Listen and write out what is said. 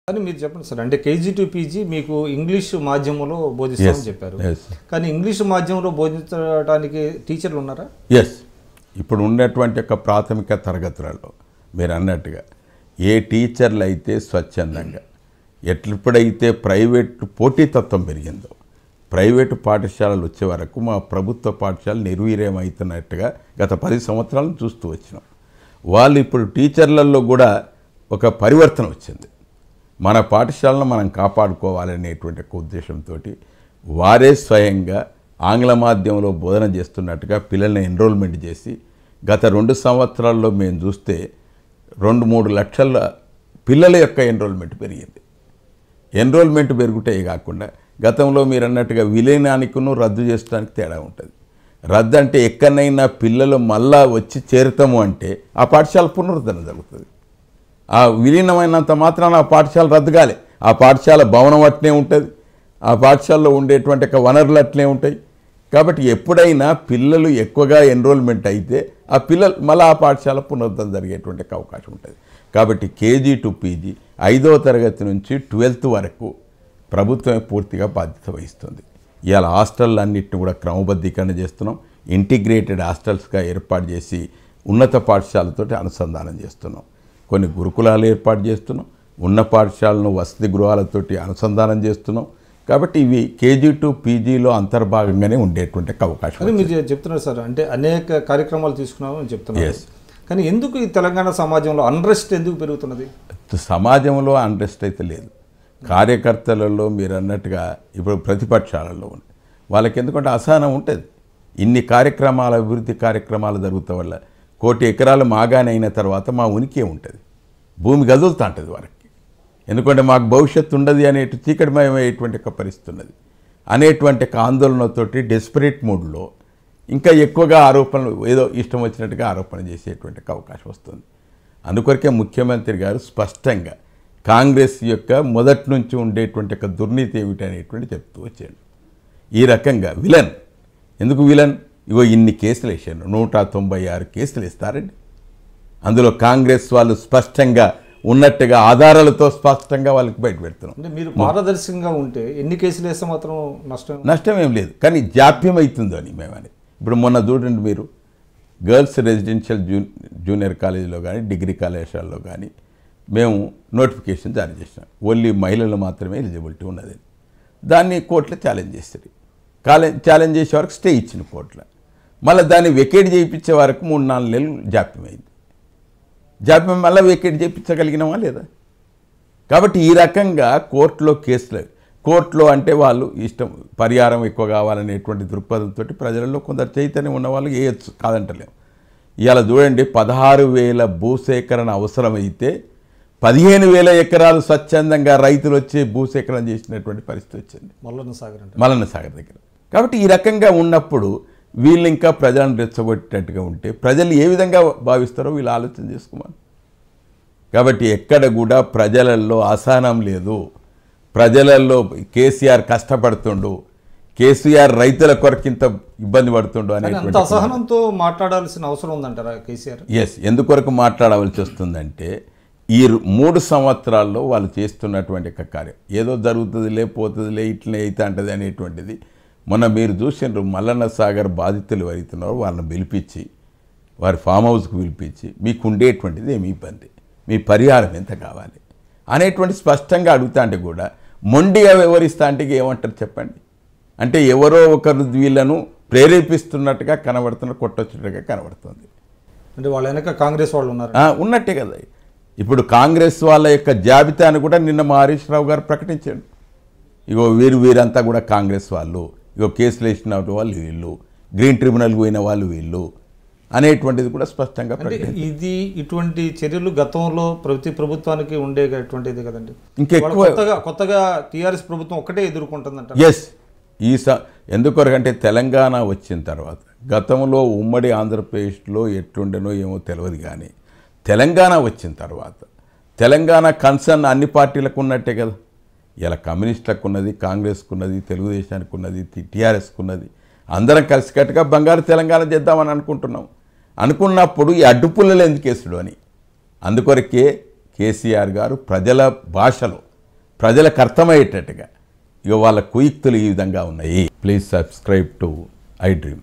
కానీ మీరు చెప్పండి సార్, అంటే కేజీ టు పీజీ మీకు ఇంగ్లీష్ మాధ్యమంలో బోధిస్తామని చెప్పారు. కానీ ఇంగ్లీష్ మాధ్యమంలో బోధించడానికి టీచర్లు ఉన్నారా? ఎస్. ఇప్పుడు ఉన్నటువంటి ఒక ప్రాథమిక తరగతులలో మీరు అన్నట్టుగా ఏ టీచర్లు అయితే స్వచ్ఛందంగా ఎప్పుడైతే ప్రైవేటు పోటీతత్వం పెరిగిందో ప్రైవేటు పాఠశాలలు వచ్చే వరకు మా ప్రభుత్వ పాఠశాలలు నిర్వీర్యమవుతున్నట్టుగా గత 10 సంవత్సరాలను చూస్తూ వచ్చినాం. వాళ్ళు ఇప్పుడు టీచర్లలో కూడా ఒక పరివర్తన వచ్చింది. మన పాఠశాలను మనం కాపాడుకోవాలనేటువంటి ఒక ఉద్దేశంతో వారే స్వయంగా ఆంగ్ల మాధ్యమంలో బోధన చేస్తున్నట్టుగా పిల్లల్ని ఎన్రోల్మెంట్ చేసి గత 2 సంవత్సరాల్లో మేము చూస్తే 2-3 లక్షల పిల్లల యొక్క ఎన్రోల్మెంట్ పెరిగింది. ఎన్రోల్మెంట్ పెరుగుటే కాకుండా గతంలో మీరు అన్నట్టుగా విలీనానికిను రద్దు చేయడానికి తేడా ఉంటుంది. రద్దు అంటే ఎక్కడైనా పిల్లలు మళ్ళా వచ్చి చేరుతాము అంటే ఆ పాఠశాల పునరుద్ధరణ జరుగుతుంది. ఆ విలీనమైనంత మాత్రాన ఆ పాఠశాల రద్దు కాలే. ఆ పాఠశాల భవనం అట్నే ఉంటుంది, ఆ పాఠశాలలో ఉండేటువంటి వనరులు అట్లే ఉంటాయి. కాబట్టి ఎప్పుడైనా పిల్లలు ఎక్కువగా ఎన్రోల్మెంట్ అయితే ఆ పిల్లలు మళ్ళీ ఆ పాఠశాల పునరుద్ధరణ జరిగేటువంటి అవకాశం ఉంటుంది. కాబట్టి కేజీ టు పీజీ 5వ తరగతి నుంచి 12th వరకు ప్రభుత్వమే పూర్తిగా బాధ్యత వహిస్తుంది. ఇవాళ హాస్టళ్ళన్నింటినీ కూడా క్రమబద్ధీకరణ చేస్తున్నాం. ఇంటిగ్రేటెడ్ హాస్టల్స్గా ఏర్పాటు చేసి ఉన్నత పాఠశాలతో అనుసంధానం చేస్తున్నాం. కొన్ని గురుకులాలు ఏర్పాటు చేస్తున్నాం. ఉన్న పాఠశాలను వసతి గృహాలతోటి అనుసంధానం చేస్తున్నాం. కాబట్టి ఇవి కేజీ టు పీజీలో అంతర్భాగంగానే ఉండేటువంటి అవకాశం. మీరు చెప్తున్నారు సార్, అంటే అనేక కార్యక్రమాలు తీసుకున్నామని చెప్తున్నారు. కానీ ఎందుకు ఈ తెలంగాణ సమాజంలో అన్రెస్ట్ ఎందుకు పెరుగుతున్నది? సమాజంలో అన్రెస్ట్ అయితే లేదు. కార్యకర్తలలో మీరు అన్నట్టుగా ఇప్పుడు ప్రతిపక్షాలలో ఉంది. వాళ్ళకి ఎందుకంటే అసహనం ఉంటుంది. ఇన్ని కార్యక్రమాలు, అభివృద్ధి కార్యక్రమాలు జరుగుతాం వల్ల 1 కోటి ఎకరాలు మాగానే అయిన తర్వాత మా ఉనికి ఉంటుంది. భూమి గదులుతూ ఉంటుంది వారికి. ఎందుకంటే మాకు భవిష్యత్తు ఉండదు అనేటు చీకటిమయమైనటువంటి ఒక పరిస్థితి ఉన్నది అనేటువంటి ఆందోళనతోటి డెస్పరేట్ మూడ్లో ఇంకా ఎక్కువగా ఆరోపణలు ఏదో ఇష్టం వచ్చినట్టుగా ఆరోపణ చేసేటువంటి అవకాశం వస్తుంది. అందుకొరకే ముఖ్యమంత్రి గారు స్పష్టంగా కాంగ్రెస్ యొక్క మొదటి నుంచి ఉండేటువంటి ఒక దుర్నీతి ఏమిటి అనేటువంటి చెప్తూ వచ్చాడు. ఈ రకంగా విలన్ ఎందుకు విలన్? ఇగో ఇన్ని కేసులు వేసాను, 196 కేసులు ఇస్తారండి. అందులో కాంగ్రెస్ వాళ్ళు స్పష్టంగా ఉన్నట్టుగా ఆధారాలతో స్పష్టంగా వాళ్ళకి బయట పెడుతున్నాం. అంటే మీరు పారదర్శకంగా ఉంటే ఎన్ని కేసులు వేస్తే మాత్రం నష్టం ఏం లేదు, కానీ జాప్యం అవుతుందో అని మేమని. ఇప్పుడు మొన్న చూడండి మీరు గర్ల్స్ రెసిడెన్షియల్ జూనియర్ కాలేజీలో కానీ డిగ్రీ కళాశాలలో కానీ మేము నోటిఫికేషన్ జారీ చేసినాం. ఓన్లీ మహిళలు మాత్రమే ఎలిజిబిలిటీ ఉన్నది. దాన్ని కోర్టులో ఛాలెంజ్ చేస్తారు. ఛాలెంజ్ చేసే వరకు స్టే ఇచ్చిన కోర్టులో. మళ్ళీ దాన్ని వెకేట్ చేయించే వరకు 3-4 నెలలు జాప్యం అయింది. జాప్యం మళ్ళీ వెకేట్ చేయించగలిగినామా లేదా? కాబట్టి ఈ రకంగా కోర్టులో కేసులు, కోర్టులో అంటే వాళ్ళు ఇష్టం పరిహారం ఎక్కువ కావాలనేటువంటి దృక్పథంతో ప్రజలలో కొందరు చైతన్యం ఉన్న వాళ్ళు వేయచ్చు, కాదంటలేము. ఇవాళ చూడండి 16,000 భూసేకరణ అవసరమైతే 15,000 ఎకరాలు స్వచ్ఛందంగా రైతులు వచ్చి భూసేకరణ చేసినటువంటి పరిస్థితి వచ్చింది మల్లన్న సాగర్ దగ్గర. కాబట్టి ఈ రకంగా ఉన్నప్పుడు వీళ్ళు ఇంకా ప్రజలను రెచ్చగొట్టేట్టుగా ఉంటే ప్రజలు ఏ విధంగా భావిస్తారో వీళ్ళు ఆలోచన చేసుకోమని. కాబట్టి ఎక్కడ కూడా ప్రజలలో అసహనం లేదు. ప్రజలలో కేసీఆర్ కష్టపడుతుండు, కేసీఆర్ రైతుల కొరకు ఇంత ఇబ్బంది పడుతుండు అనే అసహనంతో మాట్లాడాల్సిన అవసరం ఉందంటారా కేసీఆర్? ఎస్. ఎందుకొరకు మాట్లాడవలసి వస్తుందంటే ఈ 3 సంవత్సరాల్లో వాళ్ళు చేస్తున్నటువంటి కార్యం ఏదో జరుగుతుందిలే పోతుందిలే ఇట్లనే అయితే అంటది అనేటువంటిది. మొన్న మీరు చూసినారు మల్లన్న సాగర్ బాధితులు ఎవరైతున్నారో వాళ్ళని పిలిపించి వారి ఫామ్ హౌస్కి పిలిపించి మీకు ఉండేటువంటిది ఏమి ఇబ్బంది, మీ పరిహారం ఎంత కావాలి అనేటువంటి స్పష్టంగా అడుగుతా అంటే కూడా మొండిగా వివరిస్తా అంటే ఏమంటారు చెప్పండి? అంటే ఎవరో ఒకరు వీళ్ళను ప్రేరేపిస్తున్నట్టుగా కనబడుతున్నారు, కొట్టొచ్చినట్టుగా కనబడుతుంది. అంటే వాళ్ళ వెనక కాంగ్రెస్ వాళ్ళు ఉన్నారు ఉన్నట్టే కదా. ఇప్పుడు కాంగ్రెస్ వాళ్ళ యొక్క జాబితాను కూడా నిన్న మా హరీష్ రావు గారు ప్రకటించాడు. ఇగో వీరంతా కూడా కాంగ్రెస్ వాళ్ళు, ఇగో కేసులు వేసిన వాళ్ళు వీళ్ళు, గ్రీన్ ట్రిబ్యునల్ పోయిన వాళ్ళు వీళ్ళు అనేటువంటిది కూడా స్పష్టంగా ఇది ఇటువంటి చర్యలు గతంలో ప్రతి ప్రభుత్వానికి ఉండేటువంటిది కదండి. ఇంకెక్కువ కొత్తగా టీఆర్ఎస్ ప్రభుత్వం ఒకటే ఎదుర్కొంటుందంట. ఎస్. ఎందుకొరకంటే తెలంగాణ వచ్చిన తర్వాత గతంలో ఉమ్మడి ఆంధ్రప్రదేశ్లో ఎట్లుండేనో ఏమో తెలియదు, కానీ తెలంగాణ వచ్చిన తర్వాత తెలంగాణ కన్సర్న్ అన్ని పార్టీలకు ఉన్నట్టే కదా. ఇలా కమ్యూనిస్టులకు ఉన్నది, కాంగ్రెస్కు ఉన్నది, తెలుగుదేశానికి ఉన్నది, టీఆర్ఎస్కు ఉన్నది. అందరం కలిసికట్టుగా బంగారు తెలంగాణ చేద్దామని అనుకున్నప్పుడు ఈ అడ్డుపుల్లలు ఎందుకు వేసుడు అని. అందుకొరకే కేసీఆర్ గారు ప్రజల భాషలో ప్రజలకు అర్థమయ్యేటట్టుగా ఇక వాళ్ళ కుయుక్తులు ఈ విధంగా ఉన్నాయి. Please subscribe to I dream.